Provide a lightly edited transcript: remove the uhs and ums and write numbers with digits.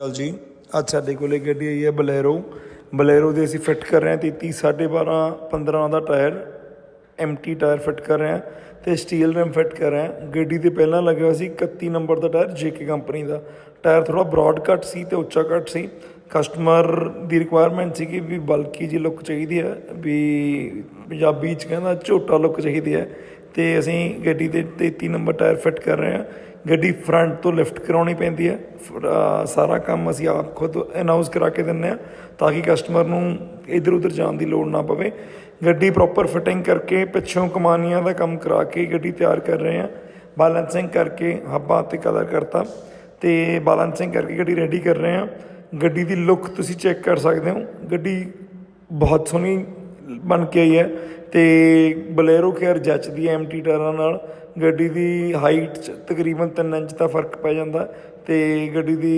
चल जी आज साडे कोले गड्डी आई है बलैरो ਦੇ ਅਸੀਂ ਫਿੱਟ ਕਰ ਰਹੇ ਹਾਂ 33 12.5 15 ਦਾ ਟਾਇਰ ਐਮਟੀ ਟਾਇਰ ਫਿੱਟ ਕਰ ਰਹੇ ਹਾਂ ਤੇ ਸਟੀਲ ਰਿਮ ਫਿੱਟ ਕਰ ਰਹੇ ਹਾਂ। ਗੱਡੀ ਦੇ ਪਹਿਲਾਂ ਲੱਗਿਆ ਹੋਇਆ ਸੀ 31 ਨੰਬਰ ਦਾ ਟਾਇਰ ਜੇਕੇ ਕੰਪਨੀ ਦਾ। ਟਾਇਰ ਥੋੜ੍ਹਾ ਬਰੋਡ ਕੱਟ ਸੀ ਤੇ ਉੱਚਾ ਕੱਟ ਸੀ। ਕਸਟਮਰ ਦੀ ਰਿਕੁਆਇਰਮੈਂਟ ਸੀਗੀ ਵੀ ਬਲਕੀ ਜੀ ਲੁੱਕ ਚਾਹੀਦੀ ਹੈ, ਵੀ ਪੰਜਾਬੀ 'ਚ ਕਹਿੰਦਾ ਝੋਟਾ ਲੁੱਕ ਚਾਹੀਦੀ ਹੈ, ਅਤੇ ਅਸੀਂ ਗੱਡੀ ਦੇ 33 ਨੰਬਰ ਟਾਇਰ ਫਿੱਟ ਕਰ ਰਹੇ ਹਾਂ। ਗੱਡੀ ਫਰੰਟ ਤੋਂ ਲਿਫਟ ਕਰਾਉਣੀ ਪੈਂਦੀ ਹੈ, ਸਾਰਾ ਕੰਮ ਅਸੀਂ ਆਪ ਖੁਦ ਅਨਾਊਂਸ ਕਰਾ ਕੇ ਦਿੰਦੇ ਹਾਂ ਤਾਂ ਕਿ ਕਸਟਮਰ ਨੂੰ ਇੱਧਰ ਉੱਧਰ ਜਾਣ ਦੀ ਲੋੜ ਨਾ ਪਵੇ। ਗੱਡੀ ਪ੍ਰੋਪਰ ਫਿਟਿੰਗ ਕਰਕੇ ਪਿੱਛੋਂ ਕਮਾਨੀਆਂ ਦਾ ਕੰਮ ਕਰਾ ਕੇ ਗੱਡੀ ਤਿਆਰ ਕਰ ਰਹੇ ਹਾਂ। ਬੈਲੈਂਸਿੰਗ ਕਰਕੇ ਹੱਬਾਂ 'ਤੇ ਕਲਰ ਕਰਤਾ ਅਤੇ ਬੈਲੈਂਸਿੰਗ ਕਰਕੇ ਗੱਡੀ ਰੈਡੀ ਕਰ ਰਹੇ ਹਾਂ। ਗੱਡੀ ਦੀ ਲੁੱਕ ਤੁਸੀਂ ਚੈੱਕ ਕਰ ਸਕਦੇ ਹੋ, ਗੱਡੀ ਬਹੁਤ ਸੋਹਣੀ ਬਣ ਕੇ ਆਈ ਹੈ ਅਤੇ ਬਲੈਰੋ ਖੈਰ ਜੱਚਦੀ ਹੈ ਐਮਟੀ ਟਾਇਰਾਂ ਨਾਲ। ਗੱਡੀ ਦੀ ਹਾਈਟ 'ਚ ਤਕਰੀਬਨ 3 ਇੰਚ ਦਾ ਫਰਕ ਪੈ ਜਾਂਦਾ ਅਤੇ ਗੱਡੀ ਦੀ